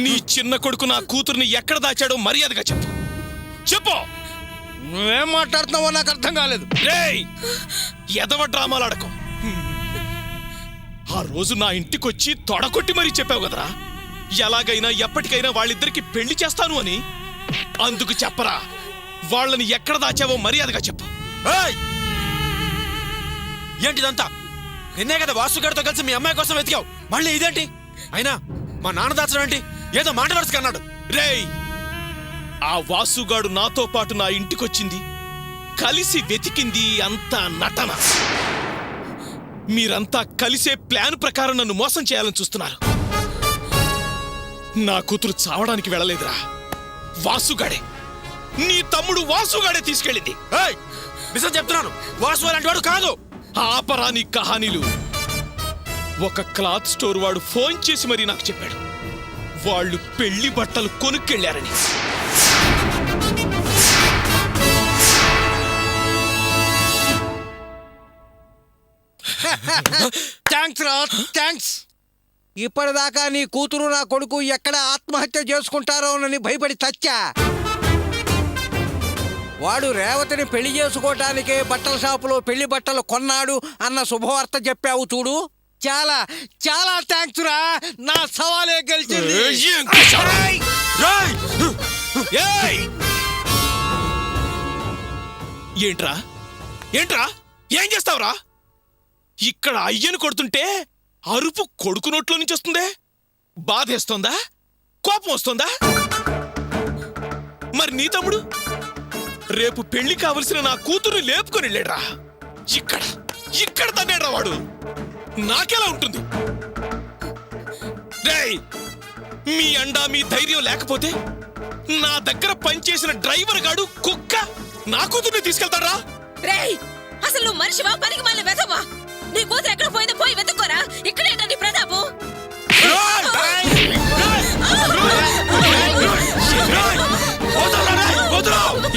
నీ చిన్న కొడుకు నా కూతుర్ని ఎక్కడ దాచాడో మర్యాదగా చెప్పు. చెప్పు. నువ్వేం మాట్లాడుతున్నావో నాకు అర్థం కాలేదు. రేయ్, ఎదవ డ్రామాలాడకో. ఆ రోజు నా ఇంటికొచ్చి తొడకొట్టి మరీ చెప్పావు కదరా, ఎలాగైనా ఎప్పటికైనా వాళ్ళిద్దరికి పెళ్లి చేస్తాను అని. అందుకు చెప్పరా, వాళ్ళని ఎక్కడ దాచావో మర్యాదగా చెప్పు. ఏంటిదంతా? నిన్నే కదా వాసుగారితో కలిసి మీ అమ్మాయి కోసం వెతికావు, మళ్ళీ ఇదేంటి? అయినా మా నాన్న దాచడం ఏంటి? ఏదో మాట వరుసకన్నాడు. రేయ్, ఆ వాసుగాడు నాతో పాటు నా ఇంటికొచ్చింది, కలిసి వెతికింది అంతా నటన. మీరంతా కలిసే ప్లాన్ ప్రకారం నన్ను మోసం చేయాలని చూస్తున్నారు. నా కూతురు చావడానికి వెళ్ళలేదురా, వాసుగాడే, నీ తమ్ముడు వాసుగాడే తీసుకెళ్ళింది. నిజం చెప్తున్నాను, వాసు అలాంటి వాడు కాదు. ఆపరా నీ కహానీలు. ఒక క్లాత్ స్టోర్ వాడు ఫోన్ చేసి మరీ నాకు చెప్పాడు, వాళ్ళు పెళ్లి బట్టలు కొనుక్కెళ్లారని. థ్యాంక్స్ రా, థ్యాంక్స్. ఇప్పటిదాకా నీ కూతురు నా కొడుకు ఎక్కడ ఆత్మహత్య చేసుకుంటారోనని భయపడి చచ్చా. వాడు రేవతిని పెళ్లి చేసుకోవటానికే బట్టల షాపులో పెళ్లి బట్టలు కొన్నాడు అన్న శుభవార్త చెప్పావు చూడు. చాలా చాలా థ్యాంక్స్ రా, నా సవాలే గెలిచింది. ఏంట్రా ఏంట్రా ఏం చేస్తావురా? ఇక్కడ అయ్యను కొడుతుంటే అరుపు కొడుకు నోట్లో నుంచి వస్తుందే. బాధేస్తోందా? కోపం వస్తోందా? మరి నీ తమ్ముడు రేపు పెళ్లి కావలసిన నా కూతుర్ని లేపుకొని వెళ్ళాడ్రా. ఇక్కడ ఇక్కడ తన్నాడ్రా వాడు. నాకెలా ఉంటుంది? రేయ్, మీ అండా మీ ధైర్యం లేకపోతే నా దగ్గర పనిచేసిన డ్రైవర్ గాడు కుక్క నా కూతుర్ని తీసుకెళ్తాడ్రా. రేయ్, అసలు నువ్వు మనిషివా పనికి మాలిన వెధవా? నీ కూతురు ఎక్కడ పోయిందో పోయి వెతుక్కోరా. ఇక్కడేంటా నీ ప్రతాపు?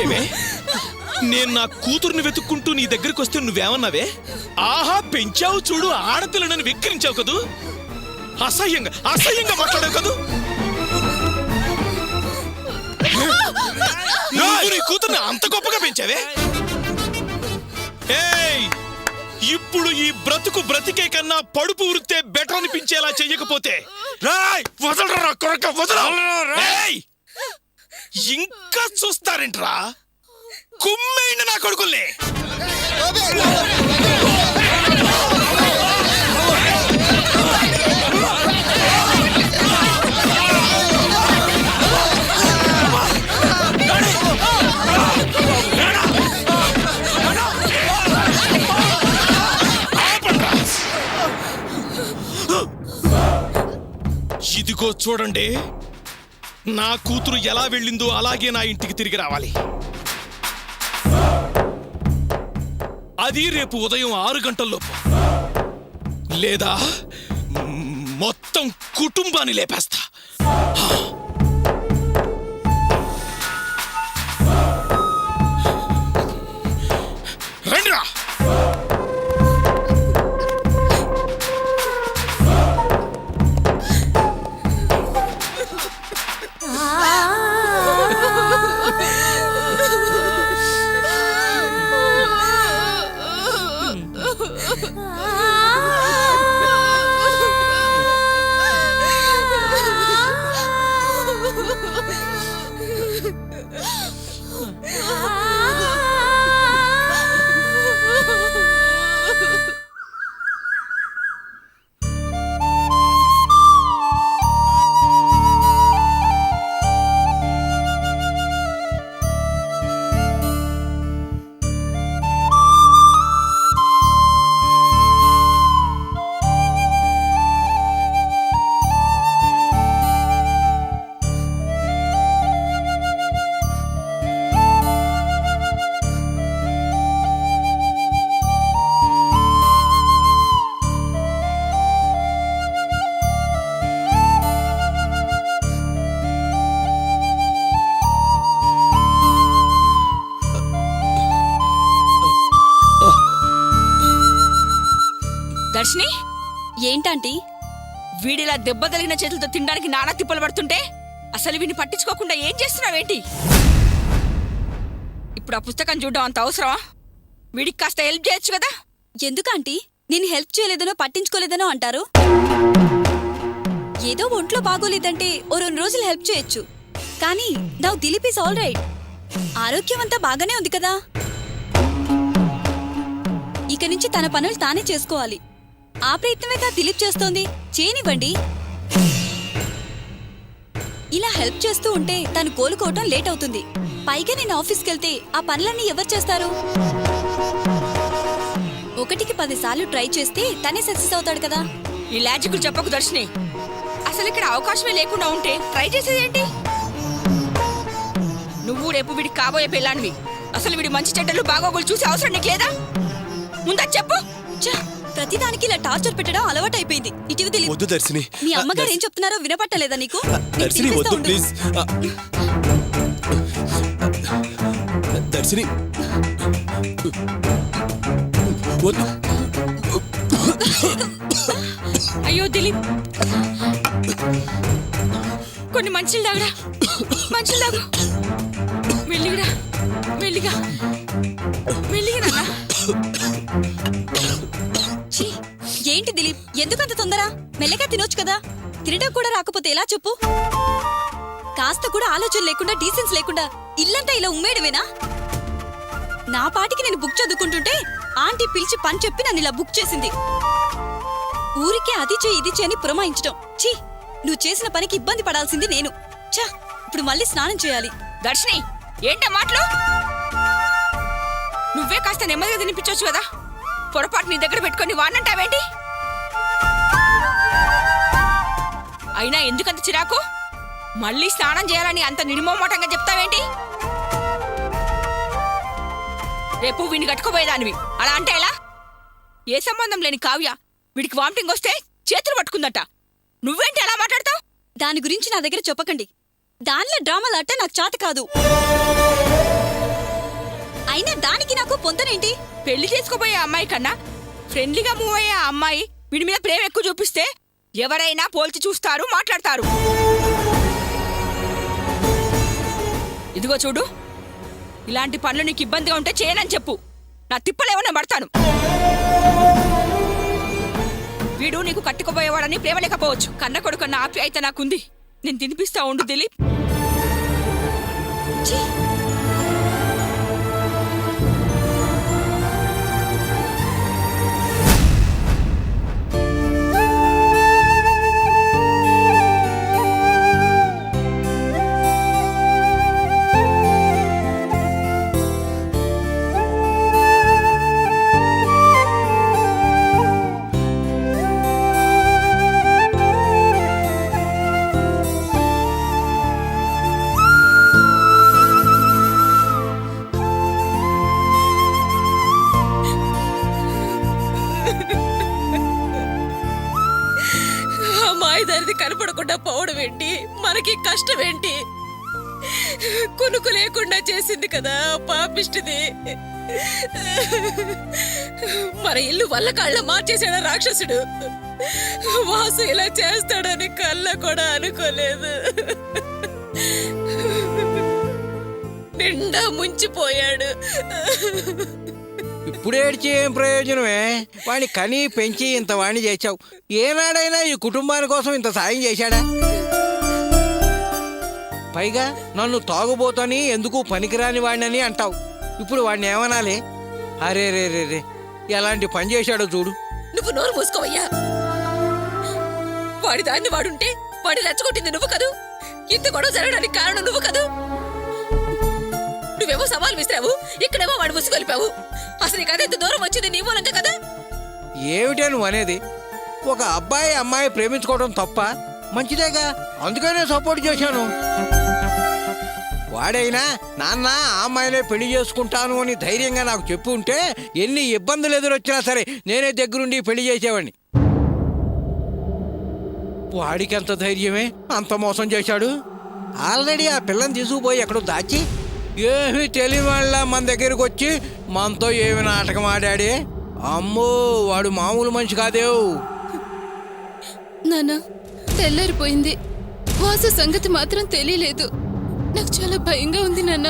ఏమే, నేను నా కూతుర్ని వెతుక్కుంటూ నీ దగ్గరికి వస్తే నువ్వేమన్నావే? ఆహా, పెంచావు చూడు, ఆడపిల్లనని వెక్కిరించావు కదూ, అసహ్యంగా అసహ్యంగా మాట్లాడావు కదూ. నువ్వు నీ కూతుర్ని అంత గొప్పగా పెంచావే? ఏయ్, ఇప్పుడు ఈ బ్రతుకు బ్రతికే కన్నా పడుపు వృత్తే బెటర్ అనిపించేలా చెయ్యకపోతే వదలరా కొరక, వదలరా. ఇంకా చూస్తారేంట్రా? కుమ్మైంది నా కొడుకుల్ని. ఇదిగో చూడండి, నా కూతురు ఎలా వెళ్ళిందో అలాగే నా ఇంటికి తిరిగి రావాలి. అది రేపు ఉదయం 6 గంటల్లోపు, లేదా మొత్తం కుటుంబాన్ని లేపేస్తా. రండిరా. దర్శిని, ఏంటంటీ వీడిలా దెబ్బ తగిలిన చేతులతో తినడానికి నానా తిప్పలు పడుతుంటే అసలు వీడిని పట్టించుకోకుండా ఏం చేస్తున్నావేంటి? ఇప్పుడు ఆ పుస్తకం చూడడం అంత అవసరమా? వీడికి కాస్త హెల్ప్ చేయొచ్చు కదా. ఎందుకంటీ నేను హెల్ప్ చేయలేదనో పట్టించుకోలేదనో అంటారు? ఏదో ఒంట్లో బాగోలేదంటే ఓ 2 రోజులు హెల్ప్ చేయొచ్చు. కానీ now Dilip is all right. ఆరోగ్యం అంతా బాగానే ఉంది కదా. ఇక నుంచి తన పనులు తానే చేసుకోవాలి. ఆ ప్రయత్నమేగా దిలీప్ చేస్తోంది, చేయనివ్వండి. ఇలా హెల్ప్ చేస్తూ ఉంటే తను కోలుకోవటం లేట్ అవుతుంది. పైగా నేను ఆఫీస్కి వెళ్తే ఆ పనులన్నీ ఎవరు చేస్తారు? 1కి 10 సార్లు ట్రై చేస్తే తనే సక్సెస్ అవుతాడు కదా. ఈ లాజిక్లు చెప్పకు దర్శిని. అసలు ఇక్కడ అవకాశమే లేకుండా ఉంటే ట్రై చేసేదేంటి? నువ్వు రేపు వీడికి కాబోయే పెళ్ళానివి. అసలు వీడి మంచి చెడ్డలు బాగోగులు చూసే అవసరం నీకు లేదా? ముందా చెప్పు. ఛ, ప్రతిదానికి ఇలా టార్చర్ పెట్టడం అలవాటైపోయింది. ఇటీవల దిలీప్, వద్దు దర్శిని. మీ అమ్మగారు ఏం చెప్తున్నారో వినపట్టలేదా నీకు? నేను దర్శిని తినిపిస్తా వద్దు ఉండు. ప్లీజ్. దర్శిని వద్దు. అయ్యో దిలీప్, కొన్ని మంచిలు తాగడా. మంచిలు తాగు. మెల్లిగా మెల్లిగా మెల్లిగా నాన్న. ఛీ, ఏంటి దిలీప్, ఎందుకంత తొందర? మెల్లగా తినొచ్చు కదా. తినడం కూడా రాకపోతే ఎలా చెప్పు? కాస్త కూడా ఆలోచన లేకుండా, డీసెన్స్ లేకుండా ఇల్లంతా ఇలా ఉమ్మేయడమేనా? నా పాటికి నేను బుక్ చదువుకుంటుంటే ఆంటీ పిలిచి పని చెప్పి నన్ను ఇలా బుక్ చేసింది. ఊరికే అది చేయి ఇది చేయని పురమాయించడం. ఛీ, నువ్వు చేసిన పనికి ఇబ్బంది పడాల్సింది నేను. ఛా, ఇప్పుడు మళ్ళీ స్నానం చేయాలి. దర్శిని, ఏంటా మాటలు? నువ్వే కాస్త నెమ్మదిగా తినిపించవచ్చు కదా. పొరపాటు నీ దగ్గర పెట్టుకొని వాడినంటావేంటి? అయినా ఎందుకంత చిరాకు? మళ్ళీ స్నానం చేయాలని అంత నిర్మోమటంగా చెప్తావేంటి? రేపు వీడిని కట్టుకోబోయేదానివి, అలా అంటే ఎలా? ఏ సంబంధం లేని కావ్య వీడికి వామిటింగ్ వస్తే చేతులు పట్టుకుందట. నువ్వేంటి ఎలా మాట్లాడతావు? దాని గురించి నా దగ్గర చెప్పకండి. దానిలో డ్రామాలు అట్ట నాకు చేత కాదు. అయినా దానికి నాకు పొంతనేంటి? పెళ్లి చేసుకోబోయే అమ్మాయి కన్నా ఫ్రెండ్లీగా మూవ్ అయ్యే ఆ అమ్మాయి వీడి మీద ప్రేమ ఎక్కువ చూపిస్తే ఎవరైనా పోల్చి చూస్తారు, మాట్లాడతారు. ఇదిగో చూడు, ఇలాంటి పనులు నీకు ఇబ్బందిగా ఉంటే చేయనని చెప్పు. నా తిప్పలేమన్నా పడతాను. వీడు నీకు కట్టుకోబోయేవాడని ప్రేమ లేకపోవచ్చు. కన్న కొడుకన్న ఆప్యాయత నాకుంది. నేను తినిపిస్తా ఉండు దిలీప్. ఛీ, మాయదారిది కనపడకుండా పోవడం ఏంటి? మనకి కష్టం ఏంటి? కొనుక్కు లేకుండా చేసింది కదా పాపిష్టిది. మన ఇల్లు వల్ల కాళ్ళ మార్చేసాడు రాక్షసుడు. వాసు ఇలా చేస్తాడని కళ్ళ కూడా అనుకోలేదు. నిండా ముంచిపోయాడు. ఇప్పుడు ఏడ్చి ఏం ప్రయోజనమే? వాణ్ణి కని పెంచి ఇంత వాణ్ణి చేశావు. ఏనాడైనా ఈ కుటుంబాని కోసం ఇంత సాయం చేశాడా? పైగా నన్ను తాగుబోతని ఎందుకు పనికిరాని వాడినని అంటావు. ఇప్పుడు వాడిని ఏమనాలి? అరే రే రే రే, ఎలాంటి పని చేశాడో చూడు. నువ్వు నోరు మూసుకోవయ్యా. వాడి దాన్ని వాడుంటే వాడి రెచ్చగొట్టింది నువ్వు కదూ. ఇంత గొడవ జరగడానికి కారణం నువ్వు కదూ. నువ్వేమో సవాల్ విసిరావు, ఇక్కడేమో వాడు ముసుగొలిపావు. అసలు నీకు అదెంత దూరం వచ్చింది నీ మూలంగా కదా. ఏమిటే నువ్వు అనేది? ఒక అబ్బాయి అమ్మాయి ప్రేమించుకోవడం తప్ప? మంచిదేగా, అందుకనే సపోర్ట్ చేశాను. వాడైనా నాన్న ఆ అమ్మాయినే పెళ్లి చేసుకుంటాను అని ధైర్యంగా నాకు చెప్పు ఉంటే ఎన్ని ఇబ్బందులు ఎదురొచ్చినా సరే నేనే దగ్గరుండి పెళ్లి చేసేవాడిని. వాడికి ఎంత ధైర్యమే అంత మోసం చేశాడు. ఆల్రెడీ ఆ పిల్లని తీసుకుపోయి ఎక్కడో దాచి ఏమీ తెలియని వాళ్ళ మన దగ్గరకు వచ్చి మనతో ఏమి నాటకం ఆడాడే. అమ్మో, వాడు మామూలు మనిషి కాదేవు. నాన్న తెల్లారిపోయింది. వాసు సంగతి మాత్రం తెలియలేదు. నాకు చాలా భయంగా ఉంది నాన్న.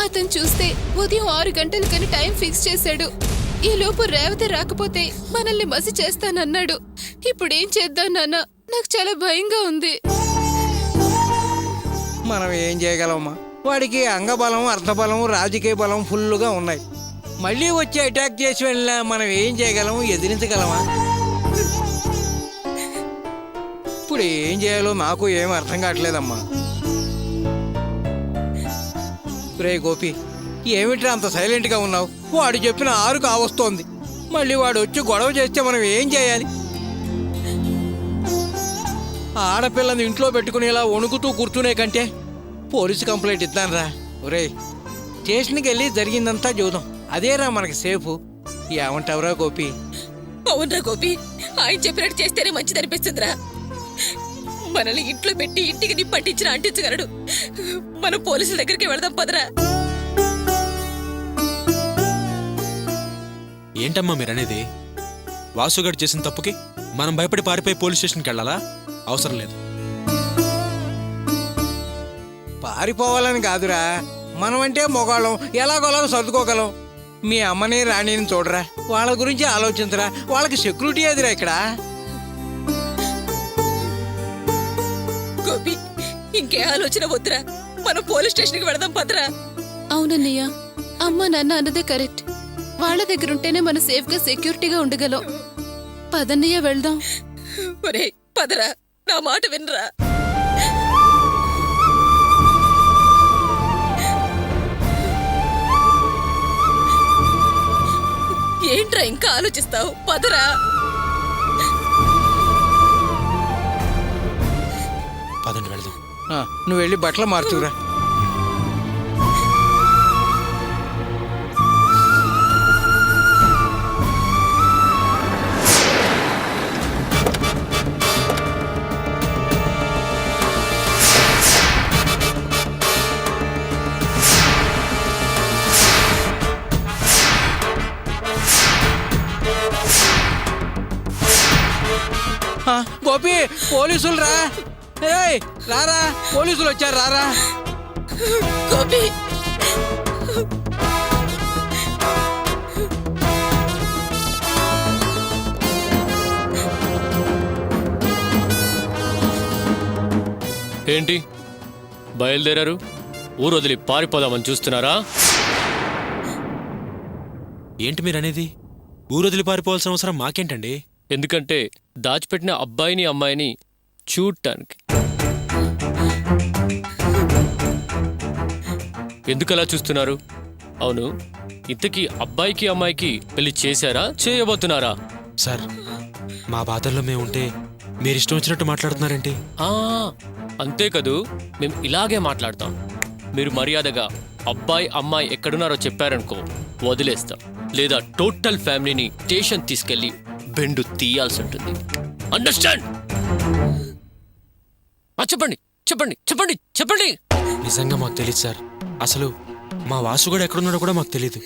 అతను చూస్తే ఉదయం 6 గంటలకని టైం ఫిక్స్ చేశాడు. ఈ లోపు రేవతి రాకపోతే మనల్ని మసి చేస్తానన్నాడు. ఇప్పుడేం చేద్దాం నాన్న? నాకు చాలా భయంగా ఉంది. మనం ఏం చేయగలమమ్మా? వాడికి అంగబలం, అర్థబలం, రాజకీయ బలం ఫుల్లుగా ఉన్నాయి. మళ్ళీ వచ్చి అటాక్ చేసి వెళ్ళినా మనం ఏం చేయగలము? ఎదిరించగలమా? ఇప్పుడు ఏం చేయాలో నాకు ఏం అర్థం కావట్లేదమ్మా. రే గోపి, ఏమిట్రా అంత సైలెంట్గా ఉన్నావు? వాడు చెప్పిన 6 కావస్తోంది. మళ్ళీ వాడు వచ్చి గొడవ చేస్తే మనం ఏం చేయాలి? ఆడపిల్లని ఇంట్లో పెట్టుకుని ఇలా వణుకుతూ కూర్చునే కంటే పోలీసు కంప్లైంట్ ఇద్దానరా. ఒరే, స్టేషన్కి వెళ్ళి జరిగిందంతా చూద్దాం. అదేరా మనకి సేఫ్. ఏమంటావురా గోపి? అవునరా గోపి, ఆయన చెప్పినట్టు చేస్తేనే మంచిదనిపిస్తుందిరా. మనల్ని ఇంట్లో పెట్టి ఇంటికి నిప్పట్టించిన అంటించగలడు. మనం పోలీసుల దగ్గరికి వెళదాం పదరా. ఏంటమ్మా మీరనేది? వాసుగాడు చేసిన తప్పుకి మనం భయపడి పారిపోయి పోలీస్ స్టేషన్కి వెళ్ళాలా? అవసరం లేదు. పారిపోవాలని కాదురా, మనమంటే మొగాళ్ళం, ఎలాగోలా సర్దుకోగలం. మీ అమ్మని రాణిని చూడరా, వాళ్ళ గురించి ఆలోచించరా. వాళ్ళకి సెక్యూరిటీ ఏదిరా ఇక్కడ? గోపి, ఇంకే ఆలోచన వద్దురా. మనం పోలీస్ స్టేషన్కి వెళదాం పదరా. అవునన్నయ్య, అమ్మ నాన్న అన్నదే కరెక్ట్. వాళ్ళ దగ్గర ఉంటేనే మనం సేఫ్గా సెక్యూరిటీగా ఉండగలం. పదన్నయ్య వెళ్దాం. ఒరే పదరా, నా మాట వినరా. ఏంట్రా ఇంకా ఆలోచిస్తావు? పదరా. పదండి వెళ్దాం. నువ్వు వెళ్ళి బట్టలు మార్చురా. గోపి, పోలీసులు రా. ఏయ్, రారా, పోలీసులు వచ్చారు, రారా. గోపి, ఏంటి బయలుదేరారు? ఊరు వదిలి పారిపోదామని చూస్తున్నారా? ఏంటి మీరనేది? ఊరు వదిలి పారిపోవాల్సిన అవసరం మాకేంటండి? ఎందుకంటే దాచిపెట్టిన అబ్బాయిని అమ్మాయిని చూడటానికి. ఎందుకలా చూస్తున్నారు? అవును, ఇంతకీ అబ్బాయికి అమ్మాయికి పెళ్లి చేశారా, చేయబోతున్నారా? సార్, మా బాధల్లో మేము ఉంటే మీరిష్టం వచ్చినట్టు మాట్లాడుతున్నారేంటి? అంతే కదూ, మేము ఇలాగే మాట్లాడతాం. మీరు మర్యాదగా అబ్బాయి అమ్మాయి ఎక్కడున్నారో చెప్పారనుకో, వదిలేస్తాం. లేదా టోటల్ ఫ్యామిలీని స్టేషన్ తీసుకెళ్లి బెండు తీయాల్సి ఉంటుంది. అండర్స్టాండ్? చెప్పండి చెప్పండి చెప్పండి చెప్పండి. నిజంగా మాకు తెలియదు సార్. అసలు మా వాసుగాడు ఎక్కడున్నాడో కూడా మాకు తెలియదు.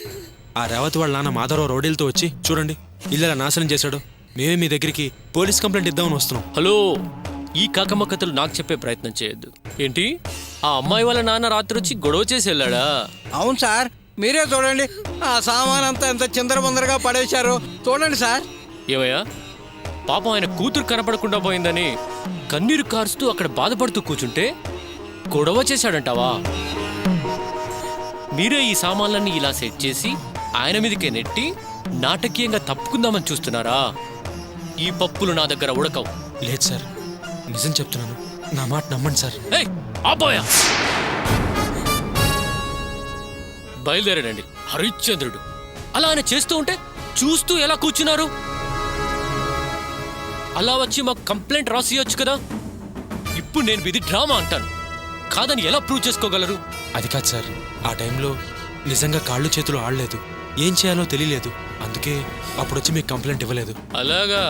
ఆ రేవతి వాళ్ళ నాన్న మాధవరావు రౌడీలతో వచ్చి చూడండి ఇల్లు నాశనం చేశాడు. మేమే మీ దగ్గరికి పోలీస్ కంప్లైంట్ ఇద్దామని వస్తున్నాం. హలో, ఈ కాకమ్మ కథలు నాకు చెప్పే ప్రయత్నం చేయొద్దు. ఏంటి, ఆ అమ్మాయి వాళ్ళ నాన్న రాత్రి వచ్చి గొడవ చేసి వెళ్ళాడా? అవును సార్, మీరే చూడండి. ఆ సామాన్ అంతా ఎంత చిందరబందరగా పడేశారు చూడండి సార్. ఏమయ్యా, పాపం ఆయన కూతురు కనపడకుండా పోయిందని కన్నీరు కారుస్తూ అక్కడ బాధపడుతూ కూర్చుంటే గొడవ చేశాడంటావా? మీరే ఈ సామాన్లన్నీ ఇలా సెట్ చేసి ఆయన మీదకే నెట్టి నాటకీయంగా తప్పుకుందామని చూస్తున్నారా? ఈ పప్పులు నా దగ్గర ఉడకవు. లేదు సార్, నిజం చెప్తున్నాను, నా మాట నమ్మండి సార్. ఆపోయా, బయలుదేరాడండి హరిశ్చంద్రుడు. అలా ఆయన చేస్తూ ఉంటే చూస్తూ ఎలా కూర్చున్నారు? అలా వచ్చి మాకు కంప్లైంట్ రాసియొచ్చు కదా. ఇప్పుడు నేను ఇది డ్రామా అంటాను, కాదని ఎలా ప్రూవ్ చేసుకోగలరు? అది కాదు సార్, ఆ టైంలో నిజంగా కాళ్ళు చేతులు ఆడలేదు, ఏం చేయాలో తెలియలేదు. అందుకే అప్పుడొచ్చి మీకు కంప్లైంట్ ఇవ్వలేదు. అలాగా?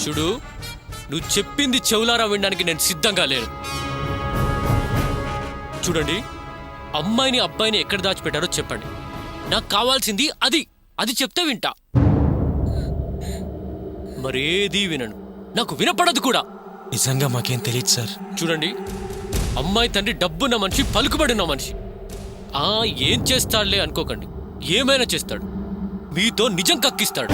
చూడు, నువ్వు చెప్పింది చెవులారా వినడానికి నేను సిద్ధంగా లేను. చూడండి, అమ్మాయిని అబ్బాయిని ఎక్కడ దాచిపెట్టారో చెప్పండి. నాకు కావాల్సింది అది చెప్తే వింటా. మరేది వినను, నాకు వినపడదు కూడా. నిజంగా మాకేం తెలియదు సార్. చూడండి, అమ్మాయి తండ్రి డబ్బున్న మనిషి, పలుకుబడిన మనిషి. ఏం చేస్తాడులే అనుకోకండి, ఏమైనా చేస్తాడు. మీతో నిజం కక్కిస్తాడు.